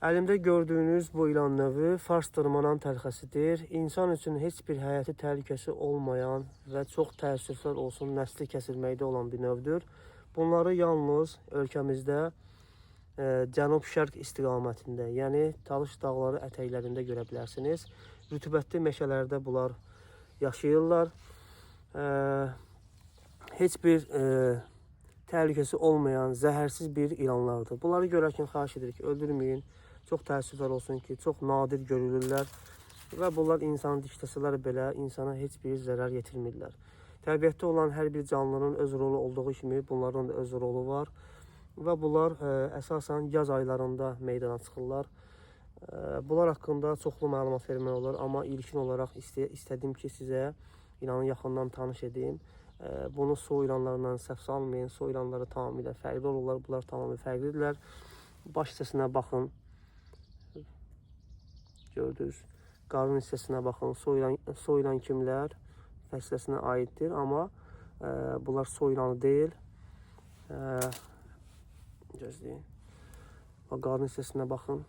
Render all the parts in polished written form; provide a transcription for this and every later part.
Əlimdə gördüyünüz bu ilan növü Fars dırmanan tərxəsidir. İnsan üçün heç bir həyati təhlükəsi olmayan və çox təəssüflər olsun nəsli kəsilməkdə olan bir növdür. Bunları yalnız ölkəmizdə cənub-şərq istiqamətində, yəni Talış dağları ətəklərində görə bilərsiniz. Rütubətli meşələrdə bunlar yaşayırlar. Heç bir təhlükəsi olmayan, zəhərsiz bir ilanlardır. Bunları görərkən xahiş edirik, öldürməyin. Çox təəssüflər olsun ki, çox nadir görülürlər və bunlar insanı dişləsələr belə insana heç bir zərər yetirmirlər. Təbiətdə olan hər bir canlının öz rolu olduğu kimi bunların da öz rolu var və bunlar əsasən yaz aylarında meydana çıxırlar. Bunlar haqqında çoxlu məlumat vermək olur, amma ilkin olaraq istədim ki, sizə ilanı yaxından tanış edeyim. Bunu soy ilanlarından səhv salmayın. Soy ilanları tamamilə fərqli olurlar. Bunlar tamamilə fərqlidirlər. Baş hissəsinə baxın. Gördünüz. Qarın hissəsinə baxın. Soy ilan kimlər fəsləsinə aiddir, amma bunlar soy ilanı deyil. Gözləyin. Qarın hissəsinə baxın.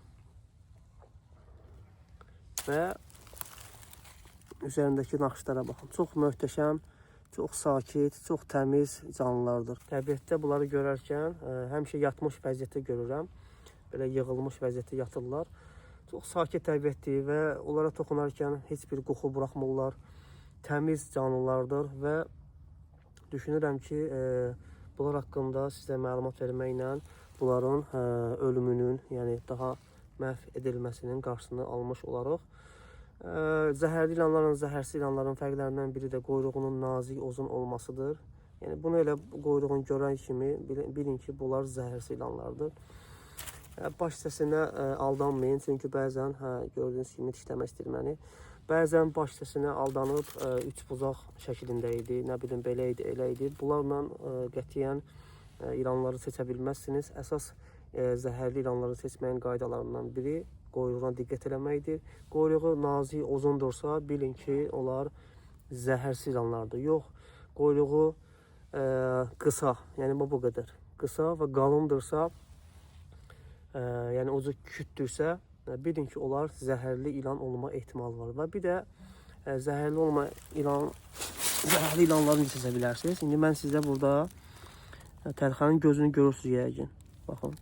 Və üzərindəki naxışlara baxın. Çox möhtəşəm, çox sakit, çox təmiz canlılardır. Təbiətdə bunları görərkən həmişə yatmış vəziyyətdə görürəm. Belə yığılmış vəziyyətdə yatırlar. Çox sakit təbiətdir və onlara toxunarkən heç bir qoxu buraxmırlar. Təmiz canlılardır və düşünürəm ki, bunlar haqqında sizə məlumat verməklə bunların ölümünün, yəni daha məhv edilməsinin qarşısını almış olaraq. Zəhərli ilanların, zəhərsiz ilanların fərqlərindən biri də quyruğunun nazik, uzun olmasıdır. Yəni bunu elə quyruğun görən kimi bilin ki, bunlar zəhərsiz ilanlardır. Baş hissəsinə aldanmayın, çünki bəzən gördüyünüz kimi dişləmək istəyir məni. Bəzən baş hissəsinə aldanıb üç buzaq şəklində idi, nə bilim belə idi, elə idi. Bunlarla qətiyyən ilanları seçə bilməzsiniz. Əsas zəhərli ilanları seçməyin qaydalarından biri quyruğuna diqqət eləməkdir. Quyruğu nazik, uzundursa bilin ki, onlar zəhərsiz ilanlardır. Yox, quyruğu qısa, yəni bu qədər qısa və qalındırsa, yəni ucu kütdürsə, bilin ki, onlar zəhərli ilan olma ehtimalı var. Və bir də zəhərli ilanları seçə bilərsiniz. İndi mən sizə burada tərxənin gözünü görürsünüz yəqin. Baxın.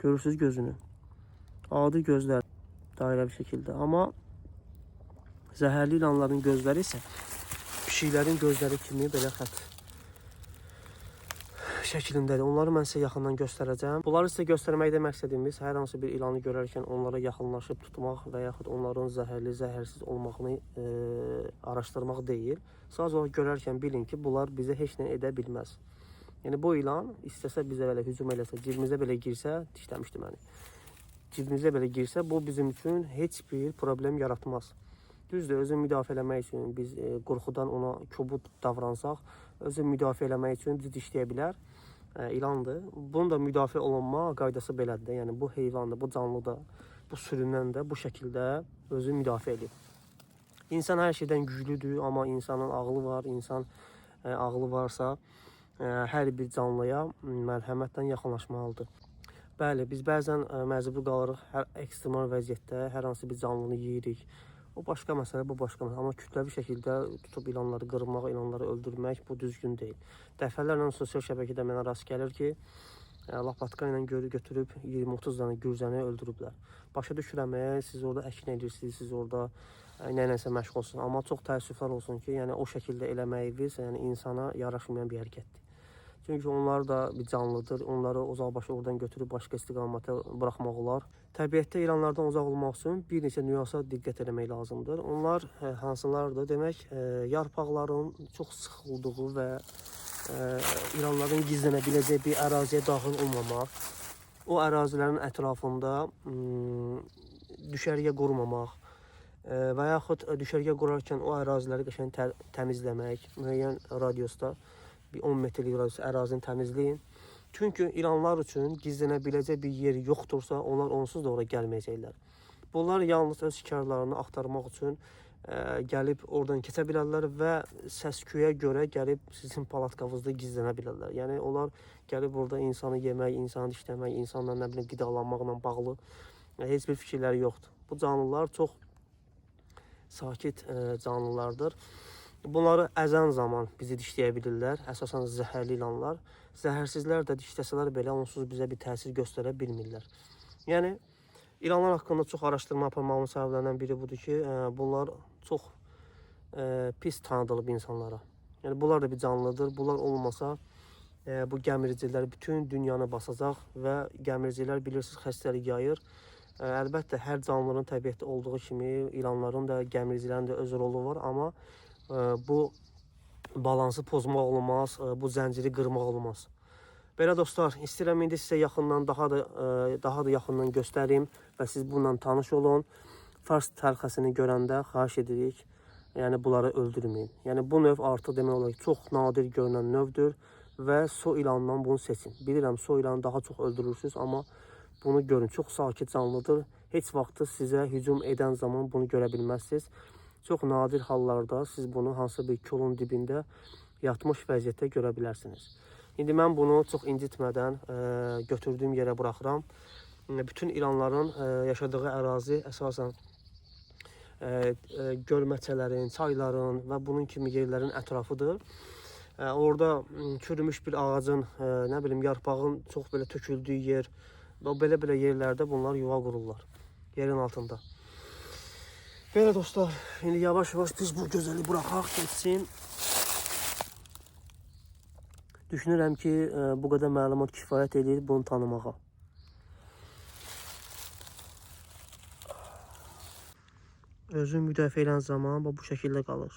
Görürsünüz gözünü. Adi gözlər dairə bir şəkildə. Amma zəhərli ilanların gözləri isə pişiklərin gözləri kimi belə xət şəklindədir. Onları mən sizə yaxından göstərəcəm. Bunları sizə göstərməkdə məqsədimiz hər hansı bir ilanı görərkən onlara yaxınlaşıb tutmaq və yaxud onların zəhərli, zəhərsiz olmağını araşdırmaq deyil. Sadəcə olaraq görərkən bilin ki, bunlar bizə heç nə edə bilməz. Yəni bu ilan istəsə bizə belə hücum eləsə, cibimizə belə girsə, dişləmişdi məni. Cibimizə belə girsə, bu bizim üçün heç bir problem yaratmaz. Düzdür, özünü müdafiə eləmək üçün biz qorxudan ona kobud davransaq, özünü müdafiə eləmək üçün bizi dişləyə bilər. İlandır. Bunun da müdafiə olunma qaydası belədir. Yəni bu heyvan da, bu canlı da, bu sürünən də bu şəkildə özünü müdafiə edir. İnsan hər şeydən güclüdür, amma insanın ağlı var. İnsan ağlı varsa hər bir canlıya mərhəmətlə yaxınlaşmalıdır. Bəli, biz bəzən məcbur qalırıq ekstremal vəziyyətdə hər hansı bir canlını yeyirik. O başqa məsələ, bu başqa məsələ. Amma kütləvi şəkildə tutub ilanları qırmaq, ilanları öldürmək bu düzgün deyil. Dəfələrlə sosial şəbəkədə mənə rast gəlir ki, lapatka ilə götürüb 20-30 dənə gürzəni öldürüblər. Başa düşürəm, siz orada əkin edirsiniz, siz orada nəyləsə məşğulsunuz. Amma çox təəssüflər olsun ki, yəni o şəkildə eləməyiniz yəni insana yaraşmayan bir hərəkətdir. Çünki onlar da bir canlıdır. Onları uzaqbaşı oradan götürüb başqa istiqamətə buraxmaq olar. Təbiətdə ilanlardan uzaq olmaq üçün bir neçə nüansa diqqət etmək lazımdır. Onlar hansılardır? Demək, yarpaqların çox sıxıldığı və ilanların gizlənə biləcək bir əraziyə daxil olmamaq, o ərazilərin ətrafında düşərgə qurmamaq və yaxud düşərgə qurarkən o əraziləri qəşəng təmizləmək, müəyyən radiusda bir 10 metrlik radius ərazini təmizləyin. Çünki ilanlar üçün gizlənə biləcək bir yer yoxdursa, onlar onsuz da ora gəlməyəcəklər. Bunlar yalnız öz şikarlarını axtarmaq üçün gəlib oradan keçə bilərlər və səs-küyə görə gəlib sizin palatkanızda gizlənə bilərlər. Yəni onlar gəlib orada insanı yemək, insanı dişləmək, insanla nə bilim qidalanmaqla bağlı heç bir fikirləri yoxdur. Bu canlılar çox sakit canlılardır. Bunları əzən zaman bizi dişləyə bilirlər. Əsasən zəhərli ilanlar. Zəhərsizlər də dişləsələr belə onsuz bizə bir təsir göstərə bilmirlər. Yəni İlanlar haqqında çox araşdırma aparmağımın səbəblərindən biri budur ki, bunlar çox pis tanıdılıb insanlara. Yəni bunlar da bir canlıdır. Bunlar olmasa bu gəmiricilər bütün dünyanı basacaq və gəmiricilər bilirsiniz xəstəlik yayır. Əlbəttə hər canlıların təbiətdə olduğu kimi ilanların da, gəmiricilərin də öz rolu var, amma bu balansı pozmaq olmaz, bu zənciri qırmaq olmaz. Belə dostlar, istəyirəm indi sizə yaxından daha da yaxından göstərim və siz bununla tanış olun. Fars təlxəsini görəndə xahiş edirik, yəni bunları öldürməyin. Yəni bu növ artıq demək olar ki, çox nadir görünən növdür və so ilanından bunu seçin. Bilirəm, so ilanı daha çox öldürürsünüz, amma bunu görün, çox sakit canlıdır. Heç vaxtı sizə hücum edən zaman bunu görə bilməzsiniz. Çox nadir hallarda siz bunu hansısa bir kolun dibində yatmış vəziyyətdə görə bilərsiniz. İndi mən bunu çox incitmədən götürdüyüm yerə buraxıram. Bütün ilanların yaşadığı ərazi əsasən gölməçələrin, çayların və bunun kimi yerlərin ətrafıdır. Orada çürümüş bir ağacın, nə bilim, yarpağın çox belə töküldüyü yer və belə yerlərdə bunlar yuva qururlar yerin altında. Belə dostlar, indi yavaş-yavaş biz bu gözəli buraxaq keçsin. Düşünürəm ki, bu qədər məlumat kifayət edir bunu tanımağa. Özü müdafiə edən zaman bu şəkildə qalır.